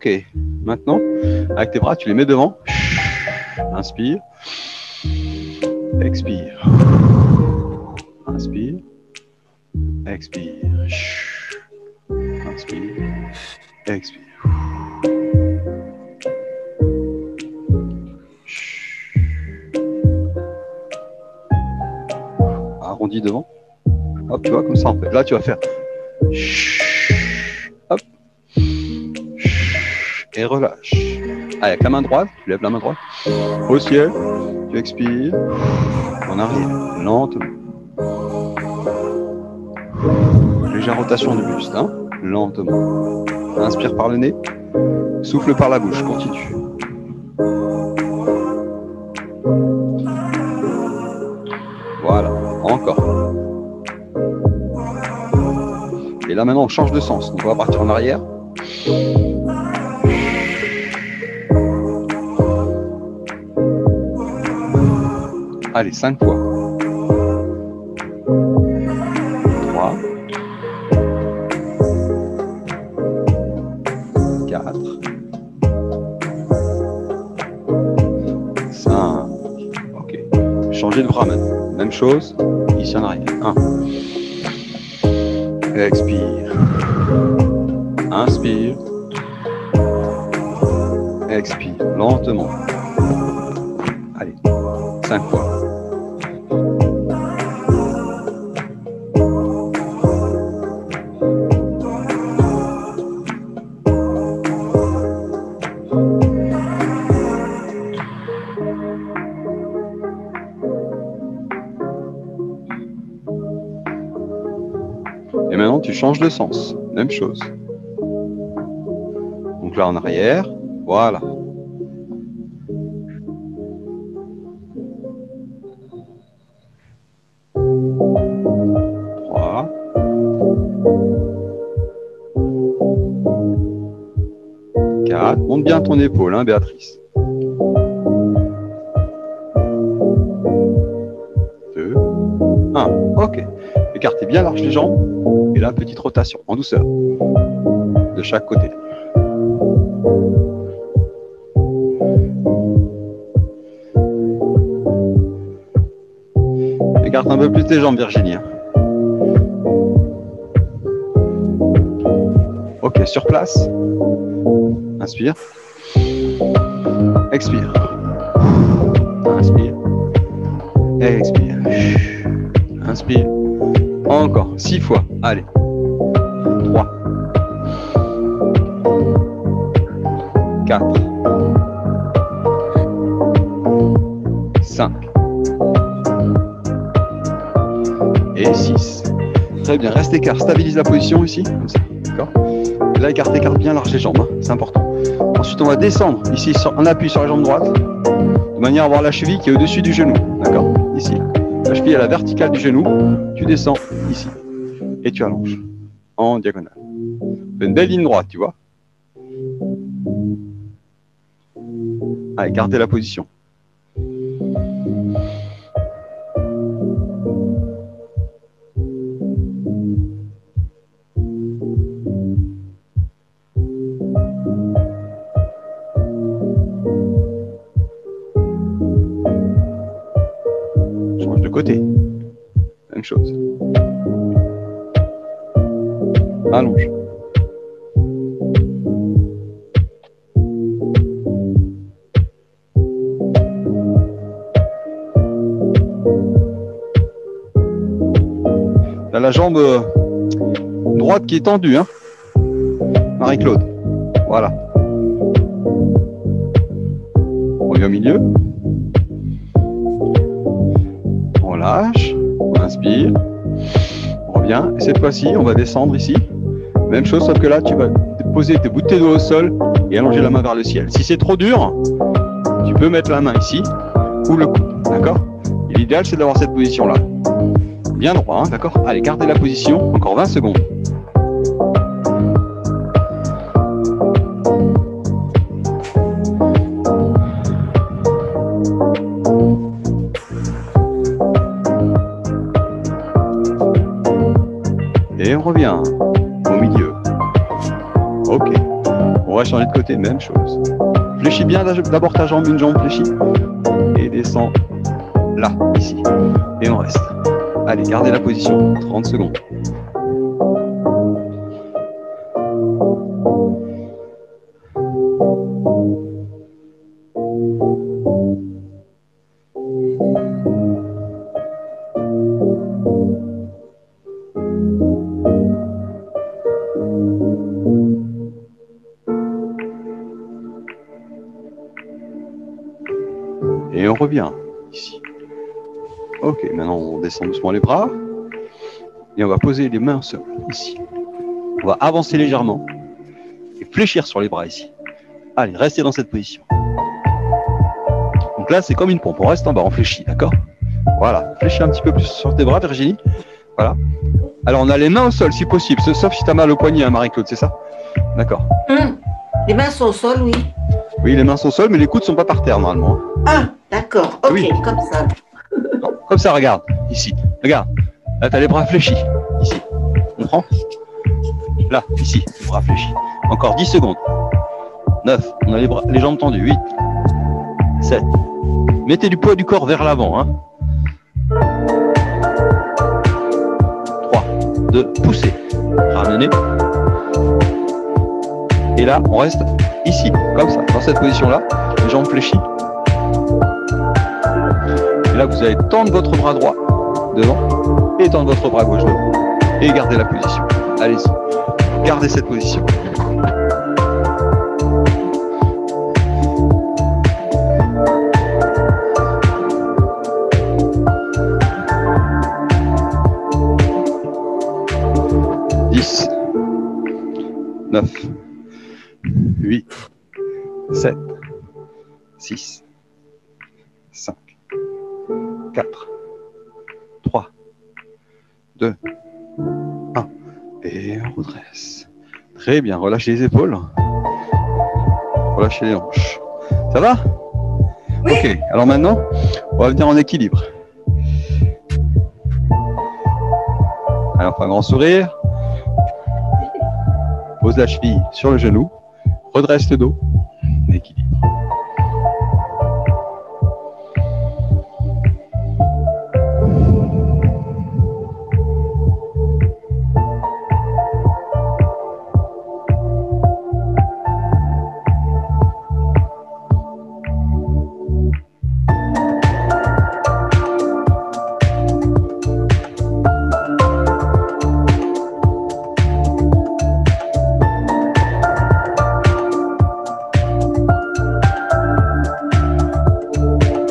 Ok. Maintenant, avec tes bras, tu les mets devant. Inspire. Expire. Inspire. Expire. Inspire. Expire. Arrondi devant. Hop, tu vois, comme ça en fait. Là, tu vas faire. Hop. Et relâche. Allez, avec la main droite, tu lèves la main droite. Au ciel. Tu expires. En arrière. Lentement. Légère rotation du buste. Hein. Lentement. Inspire par le nez. Souffle par la bouche. Continue. Voilà. Encore. Et là maintenant on change de sens. Donc on va partir en arrière. Allez, 5 fois. 3. 4. 5. Ok. Changez de bras maintenant. Même chose. Ici en arrière. 1. Expire. Inspire. Expire. Lentement. Allez. 5 fois. Et maintenant, tu changes de sens. Même chose. Donc là, en arrière. Voilà. Monte bien ton épaule, hein, Béatrice. 2, 1. Ok. Écartez bien large les jambes. Et là, petite rotation, en douceur. De chaque côté. Écarte un peu plus tes jambes, Virginie. Ok, sur place. Inspire. Expire. Inspire. Expire. Inspire. Encore. 6 fois. Allez. 3. 4. 5. Et 6. Très bien. Reste écart. Stabilise la position ici. Comme ça. D'accord ? Là, écarte bien large les jambes. Hein. C'est important. Ensuite, on va descendre ici en appui sur la jambe droite, de manière à avoir la cheville qui est au-dessus du genou. D'accord ? Ici. La cheville à la verticale du genou. Tu descends ici. Et tu allonges. En diagonale. Fais une belle ligne droite, tu vois. Allez, gardez la position. Change de côté. Même chose. Allonge. T'as la jambe droite qui est tendue, hein, Marie-Claude. Voilà. On revient au milieu. On lâche. On inspire. On revient. Et cette fois-ci, on va descendre ici. Même chose, sauf que là, tu vas poser tes bouts de tes doigts au sol et allonger la main vers le ciel. Si c'est trop dur, tu peux mettre la main ici ou le coude. D'accord ? Et l'idéal, c'est d'avoir cette position-là. Bien droit, hein, d'accord ? Allez, gardez la position. Encore 20 secondes. Et on revient au milieu. Ok. On va changer de côté, même chose. Fléchis bien d'abord ta jambe, une jambe fléchie. Et descends là, ici. Et on reste. Allez, gardez la position. 30 secondes. Et on revient ici. Ok, maintenant on descend doucement les bras. Et on va poser les mains au sol, ici. On va avancer légèrement. Et fléchir sur les bras ici. Allez, restez dans cette position. Donc là, c'est comme une pompe. On reste en bas, on fléchit, d'accord? Voilà, fléchis un petit peu plus sur tes bras, Virginie. Voilà. Alors, on a les mains au sol, si possible. Sauf si tu as mal au poignet, hein, Marie-Claude, c'est ça? D'accord. Les mains sont au sol, oui. Oui, les mains sont au sol, mais les coudes ne sont pas par terre, normalement. Ah, d'accord. Ok, oui. Comme ça. Non, comme ça, regarde. Ici. Regarde. Là, tu as les bras fléchis. Ici. On prend? Là, ici, les bras fléchis. Encore 10 secondes. 9. On a les jambes tendues. 8. 7. Mettez du poids du corps vers l'avant. Hein. 3, 2, poussez. Ramenez. Et là, on reste ici, comme ça, dans cette position-là. Les jambes fléchies. Et là, vous allez tendre votre bras droit devant et tendre votre bras gauche devant. Et gardez la position. Allez-y. Gardez cette position. Dix, 9, 8, 7, 6, 5, 4, 3, 2, 1. Et on redresse. Très bien, relâchez les épaules. Relâchez les hanches. Ça va? Oui. Ok, alors maintenant, on va venir en équilibre. Alors, on fait un grand sourire. Pose la cheville sur le genou. Redresse le dos. Équilibre.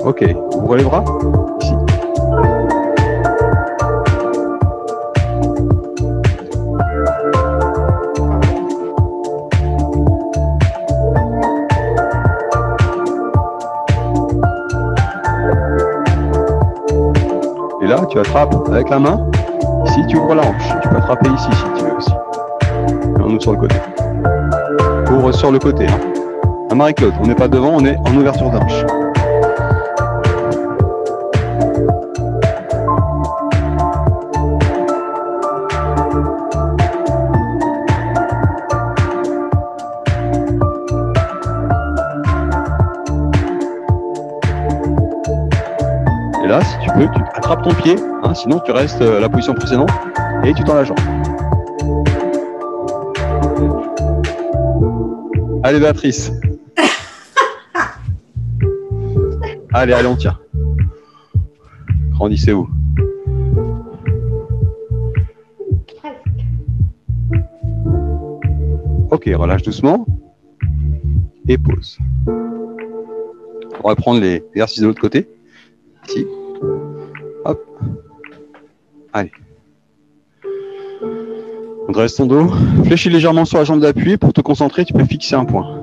Ok, ouvrez les bras, ici. Et là, tu attrapes avec la main. Ici, tu ouvres la hanche. Tu peux attraper ici si tu veux aussi. Et on ouvre sur le côté. Ouvre sur le côté. Hein. À Marie-Claude, on n'est pas devant, on est en ouverture de hanche. Et là, si tu peux, tu attrapes ton pied, hein, sinon tu restes à la position précédente et tu tends la jambe. Allez, Béatrice. Allez, on tient. Grandissez-vous. Ok, relâche doucement. Et pause. On va prendre les exercices de l'autre côté. Ici. Hop. Allez. On dresse ton dos. Fléchis légèrement sur la jambe d'appui. Pour te concentrer, tu peux fixer un point.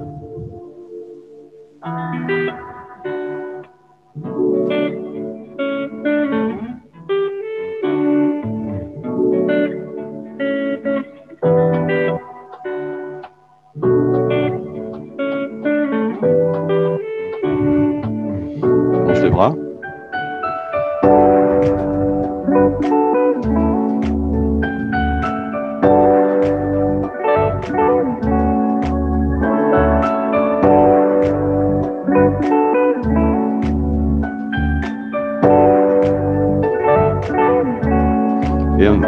Allonge les bras. Et un.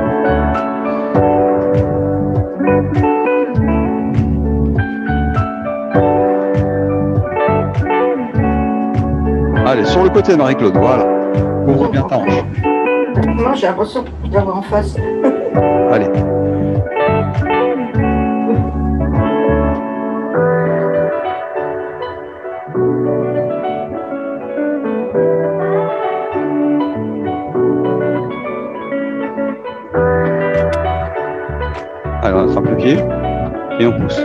Allez, sur le côté, Marie-Claude, voilà. Ouvre bien ta hanche. Moi, j'ai l'impression d'avoir en face. Allez. Allez, on attrape le pied et on pousse.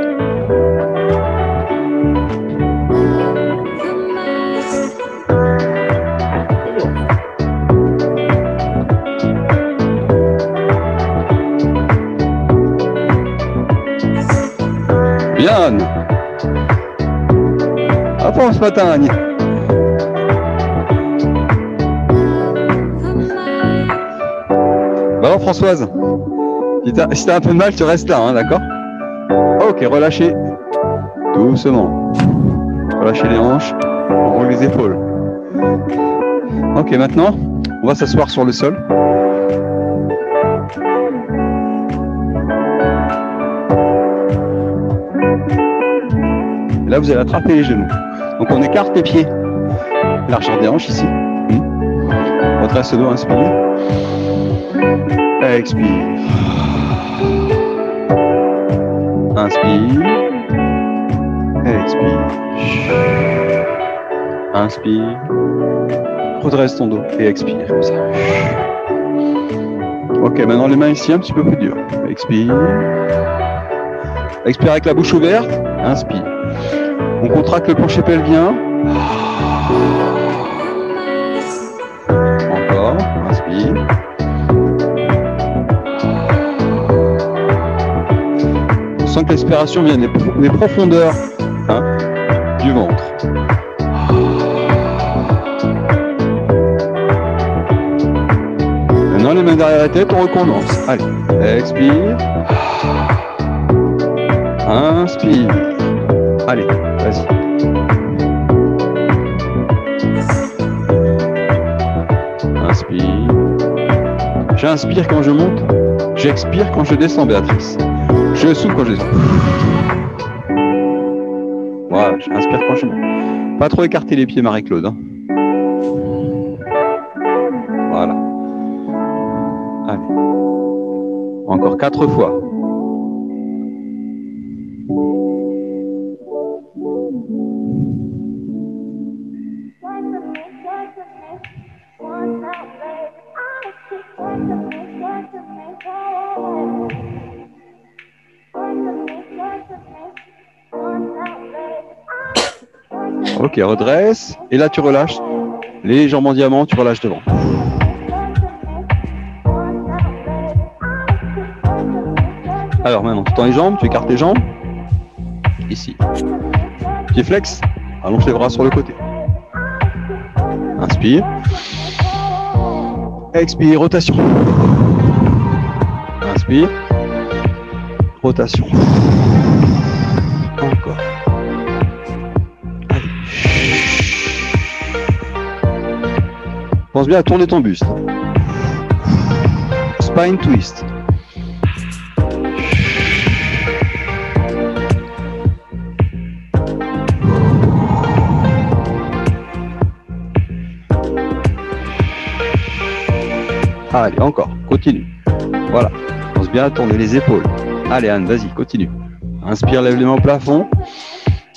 Bien. À fond ce matin, Annie. Bah alors, Françoise, si t'as un peu de mal, tu restes là, hein, d'accord? Ok, relâchez doucement. Relâchez les hanches, on roule les épaules. Ok, maintenant, on va s'asseoir sur le sol. Et là, vous allez attraper les genoux. Donc, on écarte les pieds. Largeur des hanches ici. Redresse le dos, inspire. Expire. Inspire. Expire. Inspire. Redresse ton dos et expire comme ça. Ok, maintenant les mains ici un petit peu plus dur. Expire. Expire avec la bouche ouverte. Inspire. On contracte le plancher pelvien. Encore. Inspire. On sent que l'expiration vient des profondeurs, hein, du ventre. Maintenant les mains derrière la tête, on recommence. Allez. Expire. Inspire. Allez, vas-y. Inspire. J'inspire quand je monte. J'expire quand je descends, Béatrice. Je souffle quand je descends. Voilà, j'inspire quand je monte. Pas trop écarter les pieds, Marie-Claude. Hein. Voilà. Allez. Encore 4 fois. Ok, redresse. Et là, tu relâches. Les jambes en diamant, tu relâches devant. Alors maintenant, tu tends les jambes, tu écartes les jambes. Ici. Pied flex. Allonge les bras sur le côté. Inspire. Expire, rotation. Inspire. Rotation. Encore. Allez. Pense bien à tourner ton buste. Spine twist. Allez, encore, continue. Voilà, pense bien à tourner les épaules. Allez Anne, vas-y, continue. Inspire, lève les mains au plafond.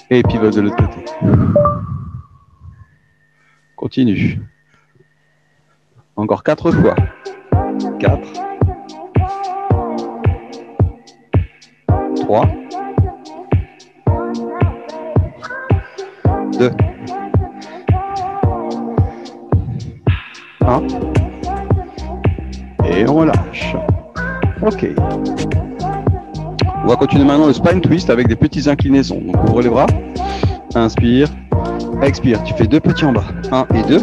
Et pivote de l'autre côté. Continue. Encore 4 fois. 4. 3. 2. 1. Et on relâche. Ok. On va continuer maintenant le spine twist avec des petites inclinaisons. Donc ouvre les bras. Inspire. Expire. Tu fais 2 petits en bas. 1 et 2.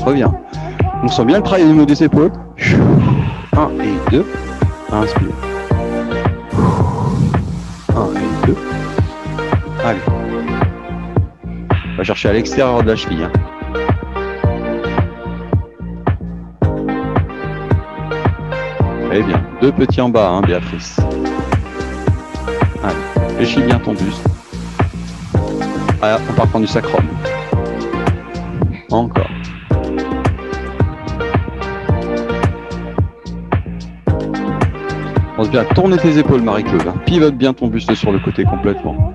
Reviens. On sent bien le travail au niveau des épaules. 1 et 2. Inspire. 1 et 2. Allez. On va chercher à l'extérieur de la cheville. Hein. Très bien. Deux petits en bas, hein, Béatrice. Allez, fléchis bien ton buste. Ah, on part prendre du sacrum. Encore. Pense bien à tourner tes épaules, Marie-Claude. Hein. Pivote bien ton buste sur le côté complètement.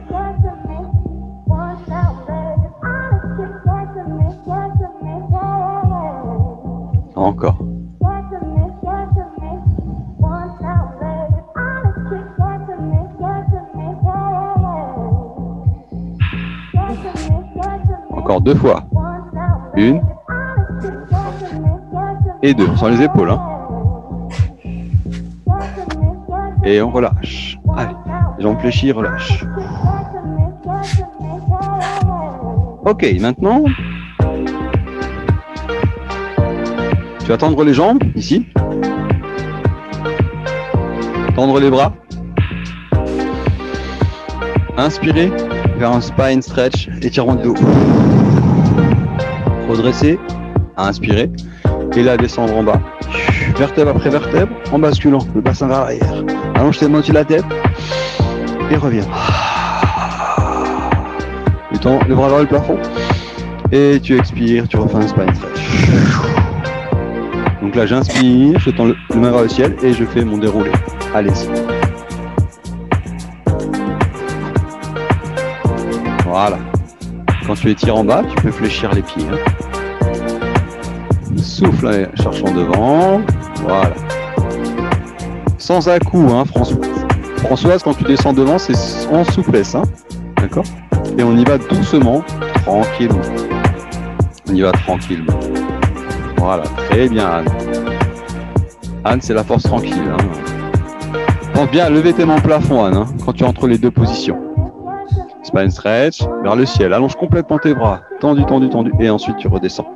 Encore. Encore deux fois. Une. Et deux. Sans les épaules. Hein. Et on relâche. Allez. Les jambes fléchies, relâche. Ok, maintenant. Tu vas tendre les jambes, ici. Tendre les bras. Inspirez, faire un spine stretch, étirement du dos. Redresser, inspirer. Et là, descendre en bas. Vertèbre après vertèbre, en basculant le bassin vers l'arrière. Allonge tes mains au-dessus de la tête. Et reviens. Tu tends les bras vers le plafond. Et tu expires, tu refais un spine stretch. Donc là, j'inspire, je tends le main vers le ciel et je fais mon déroulé. Allez-y. Voilà. Quand tu étires en bas, tu peux fléchir les pieds. Hein. Souffle en cherchant devant. Voilà. Sans à-coup, hein, Françoise. Françoise, quand tu descends devant, c'est en souplesse. Hein. D'accord ? Et on y va doucement, tranquillement. On y va tranquillement. Voilà, très bien, Anne. Anne, c'est la force tranquille. Hein. Pense bien à lever tes mains au plafond, Anne, hein, quand tu es entre les deux positions. Spine stretch, vers le ciel. Allonge complètement tes bras. Tendu, tendu, tendu. Et ensuite, tu redescends.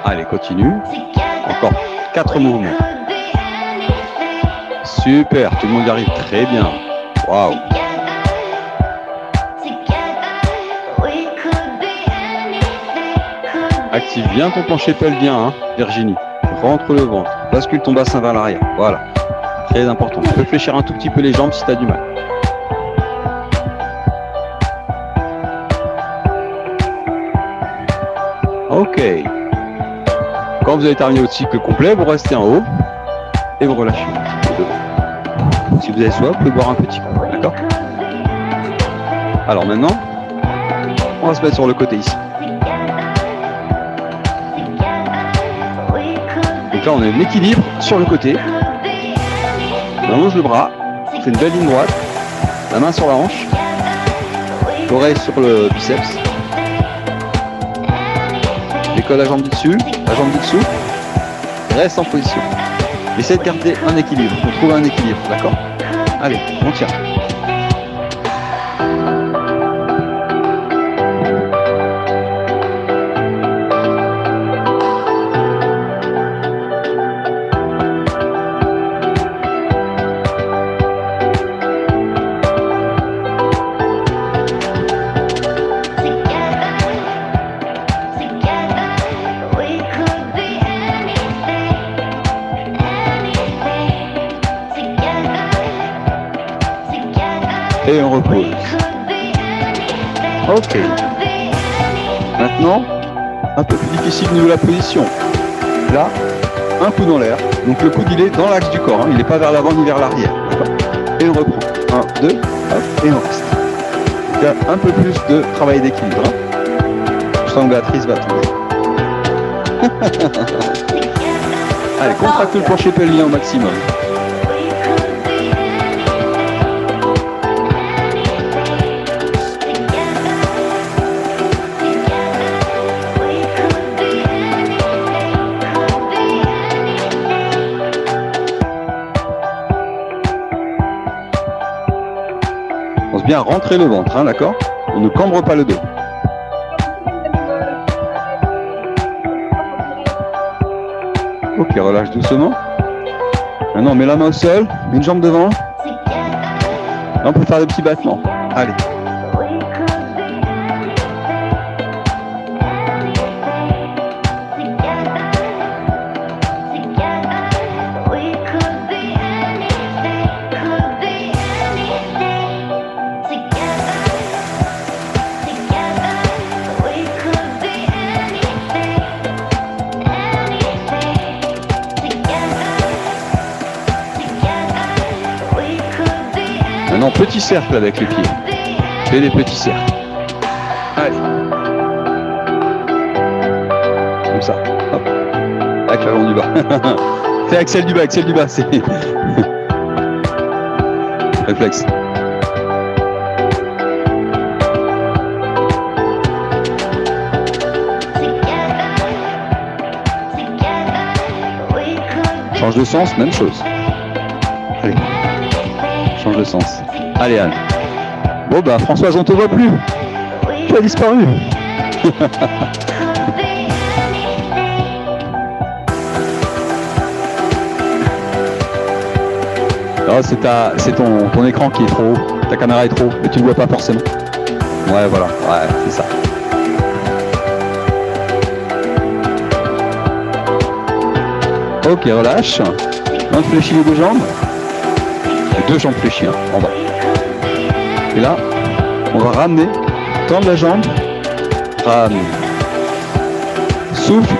Allez, continue. Encore 4 mouvements. Super, tout le monde y arrive très bien. Waouh. Active bien ton plancher pelvien, hein, Virginie. Rentre le ventre. Bascule ton bassin vers l'arrière. Voilà. Très important. Tu peux fléchir un tout petit peu les jambes si tu as du mal. Ok. Quand vous avez terminé votre cycle complet, vous restez en haut et vous relâchez. Si vous avez soif, vous pouvez boire un petit coup. D'accord ? Alors maintenant, on va se mettre sur le côté ici. Donc là, on a un équilibre sur le côté. On allonge le bras, on fait une belle ligne droite, la main sur la hanche, l'oreille sur le biceps. Décolle la jambe du dessus, la jambe du dessous. Reste en position. Essaye de garder un équilibre. On trouve un équilibre, d'accord ? Allez, on tient. Et on repose. Ok. Maintenant, un peu plus difficile au niveau de la position. Là, un coup dans l'air. Donc le coude il est dans l'axe du corps. Hein. Il n'est pas vers l'avant ni vers l'arrière. Et on reprend. 1, 2, hop, et on reste. Il y a un peu plus de travail d'équilibre. Hein. Je sens que Béatrice va tomber. Allez, contracte le plancher pelvien au maximum. Bien rentrer le ventre, hein, d'accord ? On ne cambre pas le dos. Ok, relâche doucement. Maintenant, on met la main au sol, met une jambe devant. Là, on peut faire des petits battements. Allez, Maintenant, petit cercle avec les pieds. Fais des petits cercles. Allez. Comme ça. Hop. Avec la jambe du bas. Fais avec celle du bas, c'est... Réflexe. Change de sens, même chose. Allez. Change de sens. Allez, Anne. Bon, bah, Françoise, on te voit plus. Tu as disparu. Oh, c'est ton écran qui est trop haut. Ta caméra est trop haut, mais tu ne vois pas forcément. Ouais, voilà. Ouais, c'est ça. Ok, relâche. On fléchit les deux jambes. Les deux jambes fléchies, hein, en bas. Et là, on va ramener, tendre la jambe, ramener. Souffle.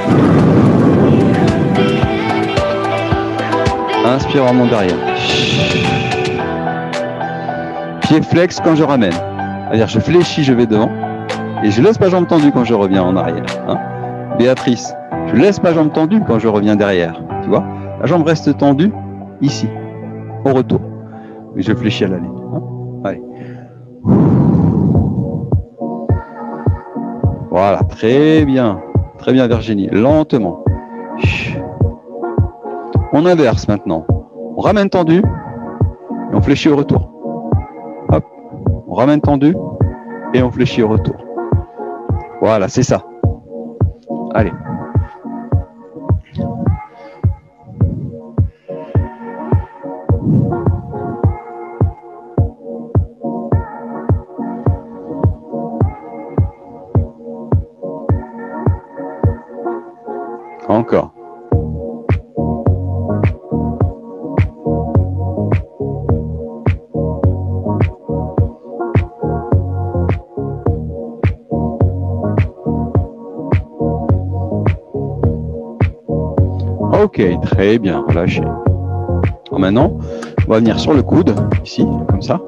Inspire, on remonte derrière. Pied flex quand je ramène. C'est-à-dire, je fléchis, je vais devant. Et je laisse ma jambe tendue quand je reviens en arrière. Hein. Béatrice, je laisse ma jambe tendue quand je reviens derrière. Tu vois, la jambe reste tendue ici, au retour. Et je fléchis à l'aller. Hein. Allez. Voilà, très bien. Très bien, Virginie. Lentement. On inverse maintenant. On ramène tendu et on fléchit au retour. Hop. On ramène tendu et on fléchit au retour. Voilà, c'est ça. Allez. Encore. Ok, très bien, relâchez. Alors maintenant, on va venir sur le coude, ici, comme ça.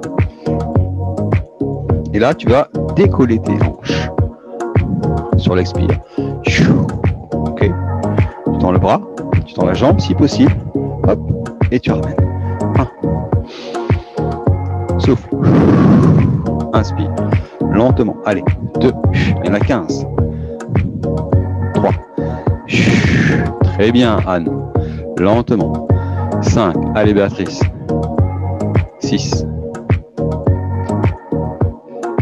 Et là, tu vas décoller tes hanches sur l'expire. Ok. Tu tends le bras, tu tends la jambe si possible. Hop, et tu ramènes. 1. Souffle. Inspire. Lentement. Allez. 2. Il y en a 15. 3. Très bien, Anne. Lentement. 5. Allez, Béatrice. 6.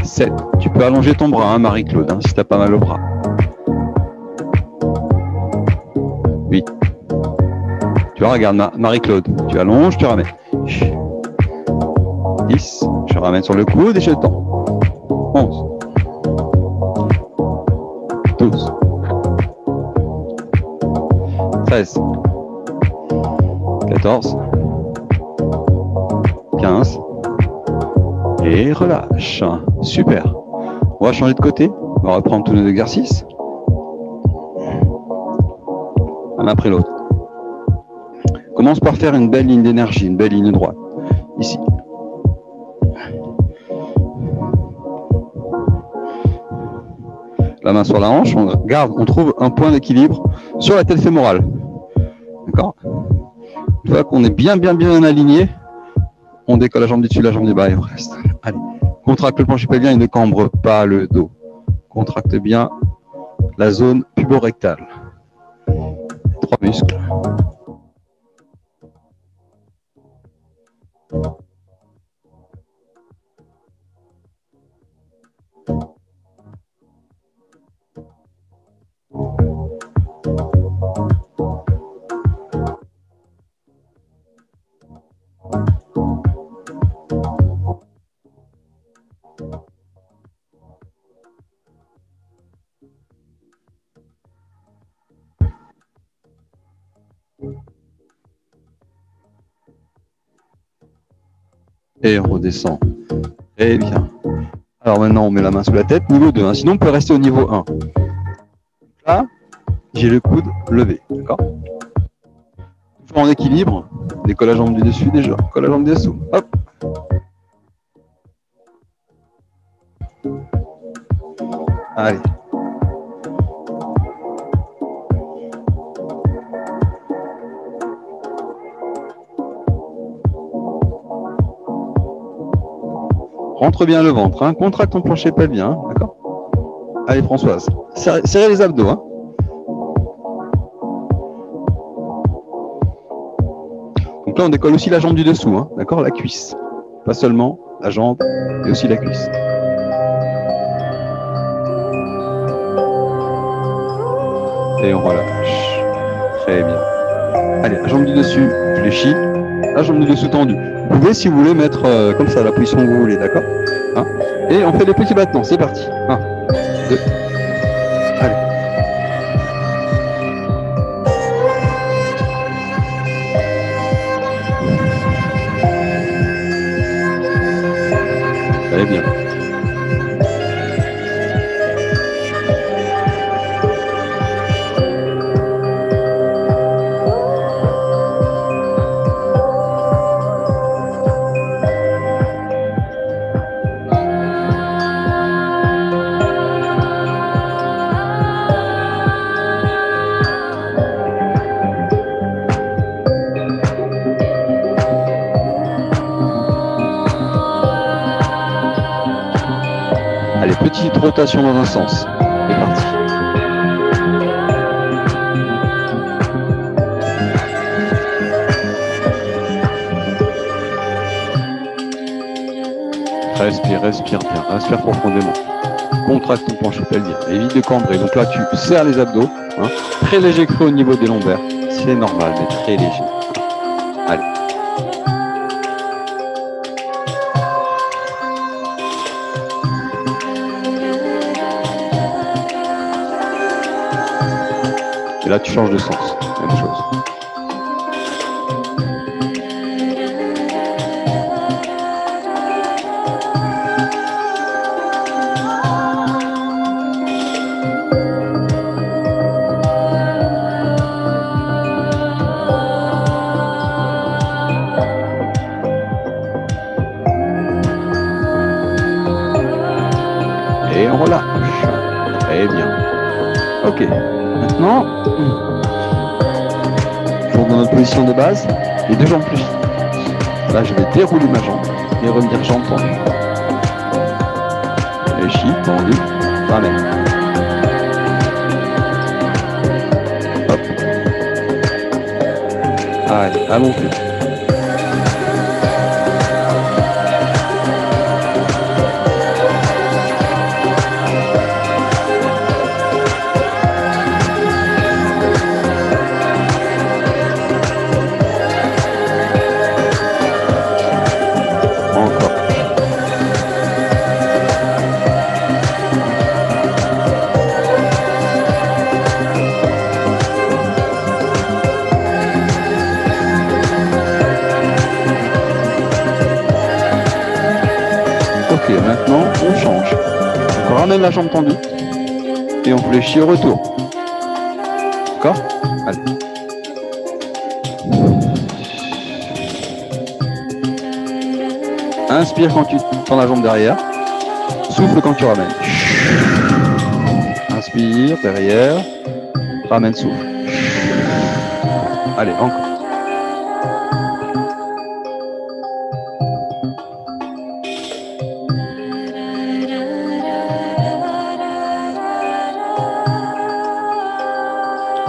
7. Tu peux allonger ton bras, hein, Marie-Claude, hein, si tu n'as pas mal au bras. 8. Tu vois, regarde Marie-Claude. Tu allonges, tu ramènes. 10. Je ramène sur le coude et je tends. 11. 12. 13. 14. 15. Et relâche. Super. On va changer de côté. On va reprendre tous nos exercices. L'un après l'autre. Commence par faire une belle ligne d'énergie, une belle ligne droite. Ici. La main sur la hanche, on trouve un point d'équilibre sur la tête fémorale. D'accord? Une fois qu'on est bien aligné, on décolle la jambe du dessus, la jambe du bas et on reste. Allez. Contracte le plancher pelvien et ne cambre pas le dos. Contracte bien la zone puborectale. 3 muscles. Et on redescend. Très bien. Alors maintenant, on met la main sous la tête, niveau 2. Hein. Sinon, on peut rester au niveau 1. Là, j'ai le coude levé. D'accord? Toujours en équilibre. Décolle la jambe du dessus déjà. Colle la jambe du dessous. Hop. Allez. Rentre bien le ventre, hein. Contracte ton plancher pelvien, hein. D'accord? Allez Françoise, serrez les abdos, hein. Donc là on décolle aussi la jambe du dessous, hein. D'accord? La cuisse. Pas seulement la jambe, mais aussi la cuisse. Et on relâche. Très bien. Allez, la jambe du dessus fléchie, la jambe du dessous tendue. Vous pouvez, si vous voulez, mettre comme ça, la position que vous voulez, d'accord, hein? Et on fait des petits battements, c'est parti. 1, 2, allez. Très bien. Allez, petite rotation dans un sens. C'est parti. Respire, respire bien, respire profondément. Contracte ton plancher pelvien. Évite de cambrer. Donc là, tu serres les abdos. Hein. Très léger creux au niveau des lombaires. C'est normal, mais très léger. Allez. Et là, tu changes de sens. Même chose. Et on relâche. Très bien. Ok. Maintenant, toujours dans notre position de base, les deux jambes fléchies. Là, je vais dérouler ma jambe et revenir jambe tendue. Fléchie, tendue, ramène. Hop. Allez, allons-y. Ok, maintenant on change. On ramène la jambe tendue et on fléchit au retour. D'accord? Allez. Inspire quand tu tends la jambe derrière. Souffle quand tu ramènes. Inspire derrière. Ramène, souffle. Allez, encore.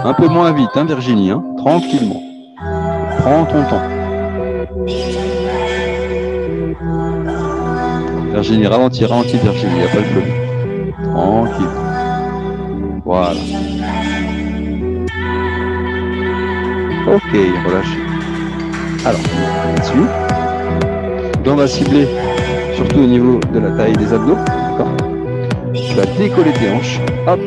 Un peu moins vite, hein, Virginie, hein, tranquillement. Prends ton temps. Virginie, ralentis, Virginie, il n'y a pas le feu. Tranquille. Voilà. Ok, relâchez. Alors, là-dessus. On va cibler surtout au niveau de la taille des abdos. D'accord. Tu vas décoller tes hanches. Hop.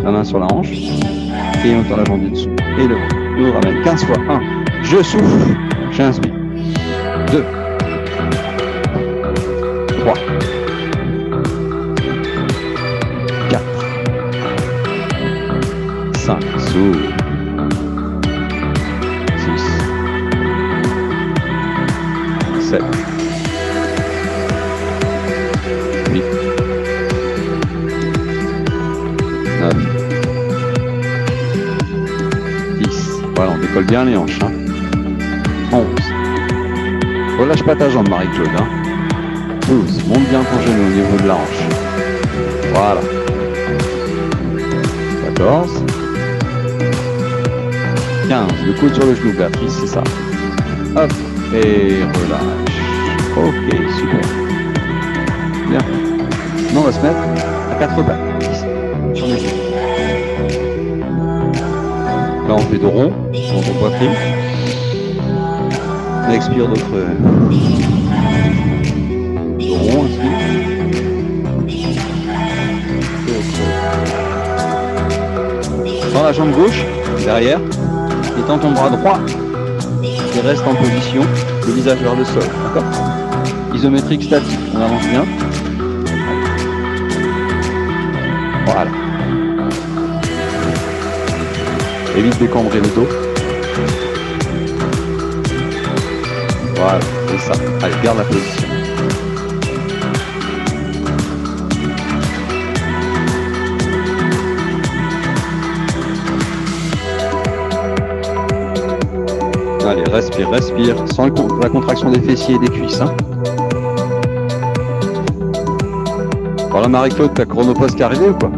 La main sur la hanche. Et on tend la jambe du dessous. Et le ventre. On ramène 15 fois. 1. Je souffle. J'inspire. 2. 3. 4. 5. Souffle. 6. 7. Voilà, on décolle bien les hanches. Hein. 11. Relâche pas ta jambe, Marie-Claude. Hein. 12. Monte bien ton genou au niveau de la hanche. Voilà. 14. 15. Le coude sur le genou, Béatrice, c'est ça. Hop. Et relâche. Ok, super. Bien. Maintenant, on va se mettre à 4 pattes. Sur les genoux. Là, on fait dos rond, on fait poitrine. On expire d'autres. Dos rond, inspire. Dans la jambe gauche, derrière, et tends ton bras droit et reste en position, le visage vers le sol. D'accord? Isométrique statique, on avance bien. Voilà. Évite d'écambrer le dos. Voilà, c'est ça. Allez, garde la position. Allez, respire, respire, sans la contraction des fessiers et des cuisses. Hein. Voilà, Marie-Claude, ta chronopost qui est arrivée ou quoi?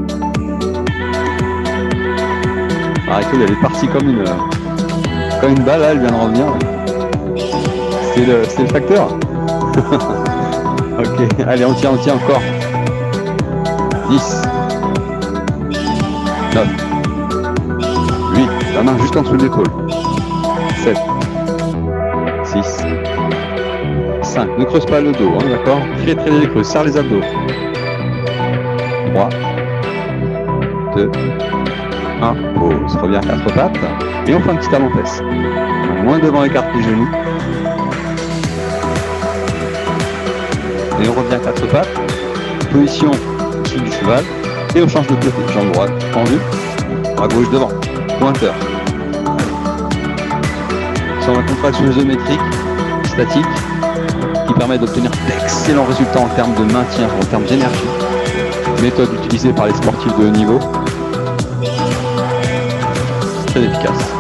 Marie-Claude, elle est partie comme une balle, là, elle vient de revenir. C'est le facteur. Ok, allez, on tient encore. 10. 9. 8. La main juste en dessous de l'épaule. 7. 6. 5. Ne creuse pas le dos, hein, d'accord? Très très léger, serre les abdos. 3. 2. 1. Pause. Reviens à 4 pattes. Et on fait un petit avant-fesse. Moins devant, écarte les genoux. Et on revient à 4 pattes. Position au-dessus du cheval. Et on change de côté. Jambe droite tendue. Bras gauche devant. Pointeur. Sans la contraction isométrique, statique, qui permet d'obtenir d'excellents résultats en termes de maintien, en termes d'énergie. Méthode utilisée par les sportifs de haut niveau. Très efficace.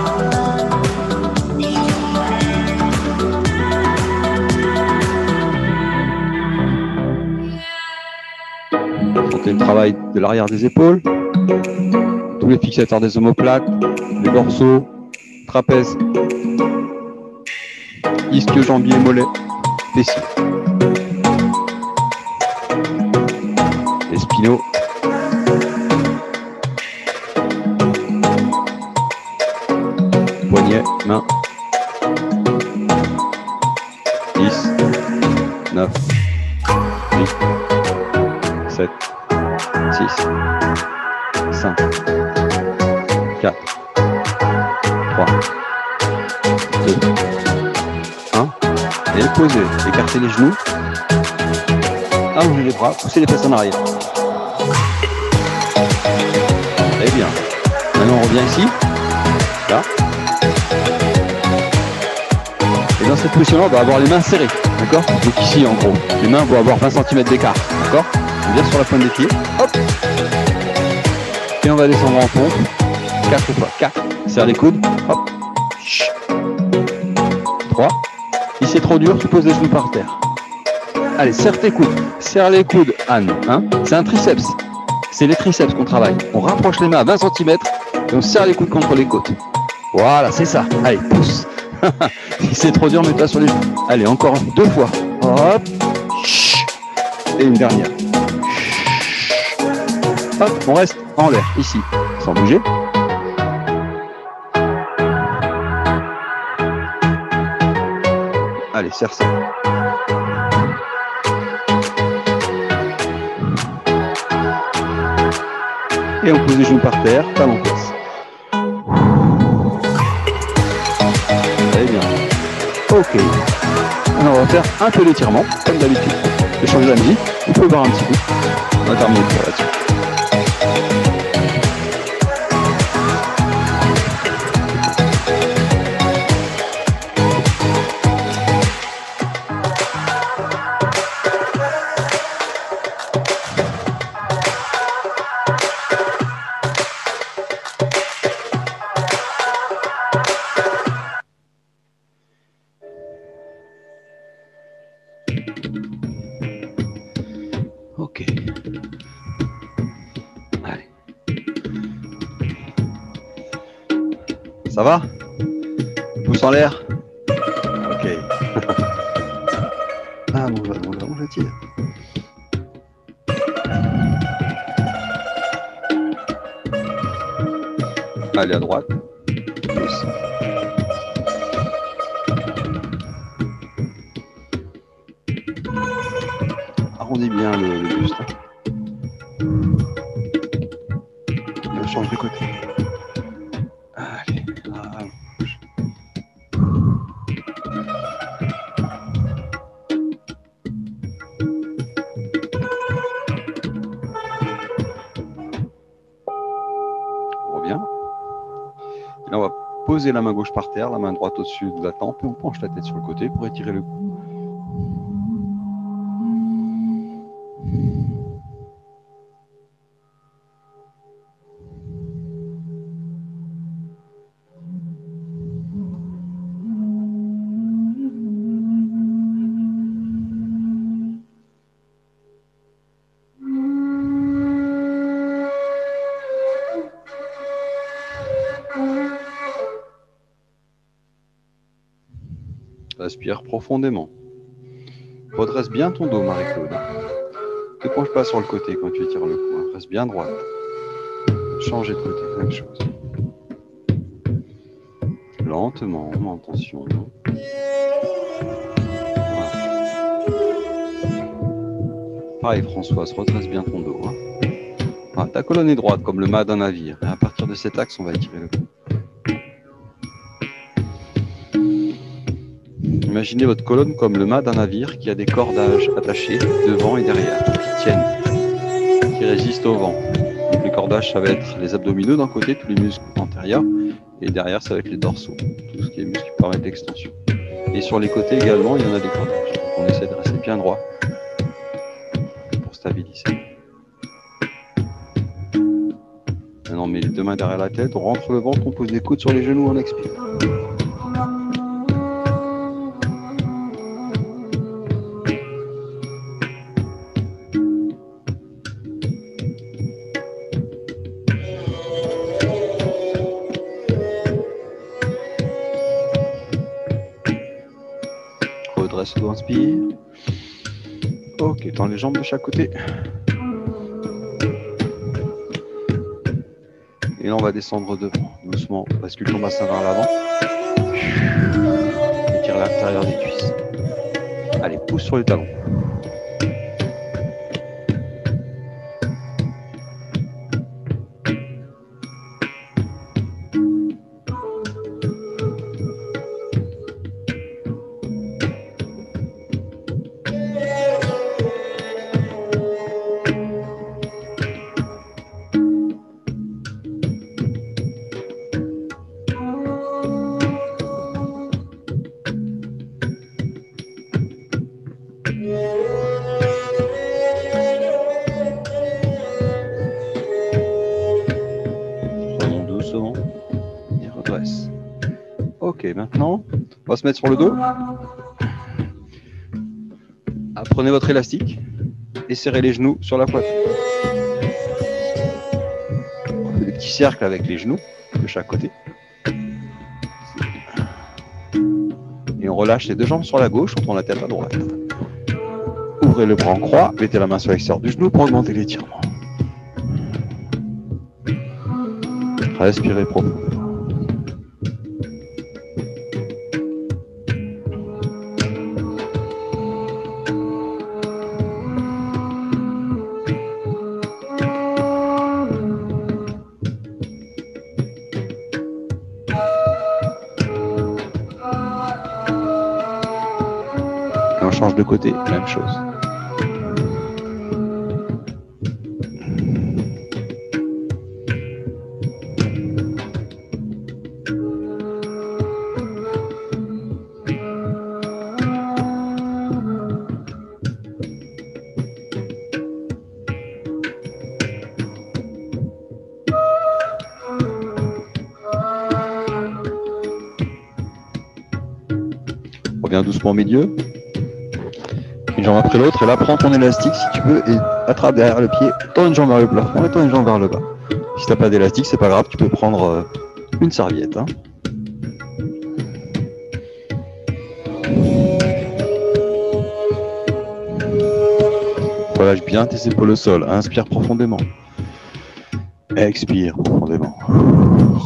Sentez le travail de l'arrière des épaules, tous les fixateurs des omoplates, les dorsaux, trapèzes, ischio, jambier, mollet, fessiers. Les spinaux. Poignets, mains. 10, 9, 8, 7, 6, 5, 4, 3, 2, 1. Et posez, écartez les genoux. Allongez les bras, poussez les fesses en arrière. Très bien. Maintenant on revient ici. Là. Et dans cette position-là, on va avoir les mains serrées. D'accord? Donc ici en gros, les mains vont avoir 20 cm d'écart. D'accord? On vient sur la pointe des pieds. Hop. Et on va descendre en pompe. 4 fois. 4. Serre les coudes. Hop. 3. Si c'est trop dur, tu poses les genoux par terre. Allez, serre tes coudes. Serre les coudes, Anne. Hein, c'est un triceps. C'est les triceps qu'on travaille. On rapproche les mains à 20 cm et on serre les coudes contre les côtes. Voilà, c'est ça. Allez, pousse. Si c'est trop dur, mets-toi sur les genoux. Allez, encore 2 fois. Hop. Et une dernière. Hop, on reste en l'air, ici, sans bouger. Allez, serre ça. Et on pose les genoux par terre, talons place. Très bien. Ok. Alors on va faire un peu d'étirement, comme d'habitude. Je vais changer la musique, vous pouvez voir un petit peu. On va terminer pour là-dessus. Ça va? Pouce en l'air? Ok. Ah bon, je tire. Allez à droite. Pouce. Arrondis bien le buste. Je change de côté. Allez. Ah, bouge. On revient. Et là, on va poser la main gauche par terre, la main droite au-dessus de la tempe et on penche la tête sur le côté pour étirer le cou. Respire profondément. Redresse bien ton dos, Marie-Claude. Ne te penche pas sur le côté quand tu étires le cou. Reste bien droite. Changer de côté, même chose. Lentement, en tension. Voilà. Pareil, Françoise, redresse bien ton dos. Voilà, ta colonne est droite, comme le mât d'un navire. Et à partir de cet axe, on va étirer le cou. Imaginez votre colonne comme le mât d'un navire qui a des cordages attachés devant et derrière, qui tiennent, qui résistent au vent. Donc les cordages, ça va être les abdominaux d'un côté, tous les muscles antérieurs, et derrière, ça va être les dorsaux, tout ce qui est muscles qui permettent l'extension. Et sur les côtés également, il y en a des cordages. Donc on essaie de rester bien droit pour stabiliser. Maintenant, on met les deux mains derrière la tête, on rentre le ventre, on pose les coudes sur les genoux, on expire. Redresse le dos, inspire. Ok, tends les jambes de chaque côté. Et là, on va descendre devant, doucement. Bascule ton bassin vers l'avant. Étire l'intérieur des cuisses. Allez, pousse sur les talons. Ok, maintenant, on va se mettre sur le dos. Prenez votre élastique et serrez les genoux sur la poitrine. On fait des petits cercles avec les genoux de chaque côté. Et on relâche les deux jambes sur la gauche, on tourne la tête à droite. Ouvrez le bras en croix, mettez la main sur l'extérieur du genou pour augmenter l'étirement. Respirez profond. Et on change de côté, même chose. Reviens doucement au milieu. Une jambe après l'autre. Et là, prends ton élastique si tu veux et attrape derrière le pied. Tends une jambe vers le plafond et tends une jambe vers le bas. Si tu n'as pas d'élastique, c'est pas grave. Tu peux prendre une serviette. Relâche bien tes épaules au sol. Inspire profondément. Expire profondément.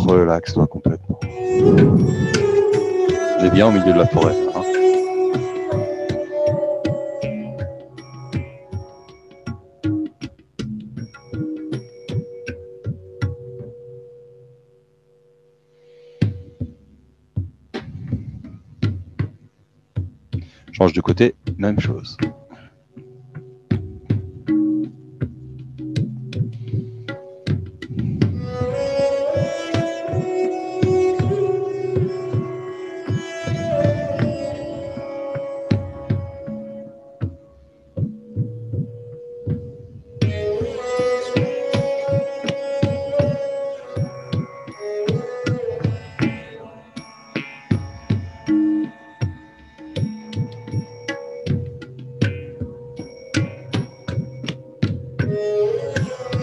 Relaxe-toi complètement. On est bien au milieu de la forêt. Hein. Change de côté, même chose.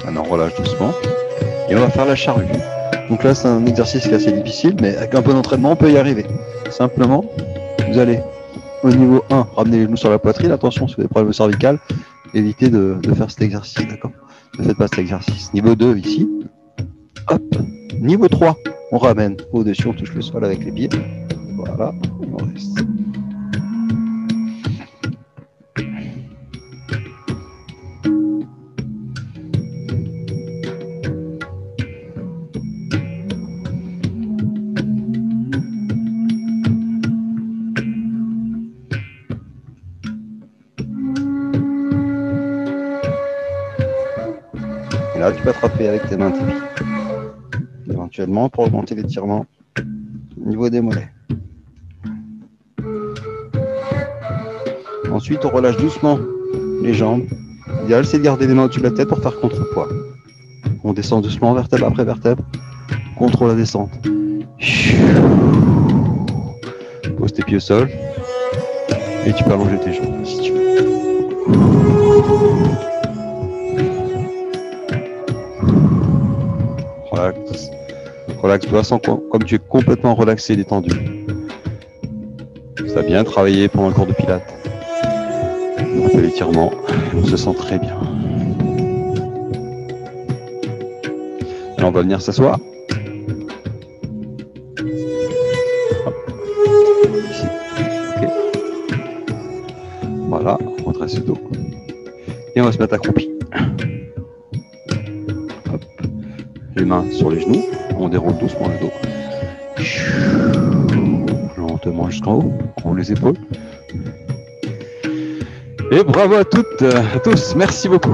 Maintenant, on relâche doucement. Et on va faire la charrue. Donc là, c'est un exercice qui est assez difficile, mais avec un peu d'entraînement, on peut y arriver. Simplement, vous allez au niveau 1, ramener les genoux sur la poitrine. Attention, si vous avez des problèmes cervicales, évitez de faire cet exercice, d'accord? Ne faites pas cet exercice. Niveau 2, ici. Hop. Niveau 3, on ramène au-dessus, on touche le sol avec les pieds. Voilà, on reste. Et là, tu peux attraper avec tes mains tes pieds. Éventuellement, pour augmenter l'étirement au niveau des mollets. Ensuite, on relâche doucement les jambes. L'idéal, c'est de garder les mains au-dessus de la tête pour faire contrepoids. On descend doucement, vertèbre après vertèbre. Contrôle la descente. Pose tes pieds au sol. Et tu peux allonger tes jambes si tu veux. Relaxe-toi comme tu es complètement relaxé et détendu. Ça a bien travaillé pendant le cours de pilates. On fait l'étirement, on se sent très bien. Alors on va venir s'asseoir. Ici. Okay. Voilà, on redresse le dos. Et on va se mettre accroupi. Hop. Les mains sur les genoux. On déroule doucement le dos. Lentement jusqu'en haut. On roule les épaules. Et bravo à toutes, à tous. Merci beaucoup.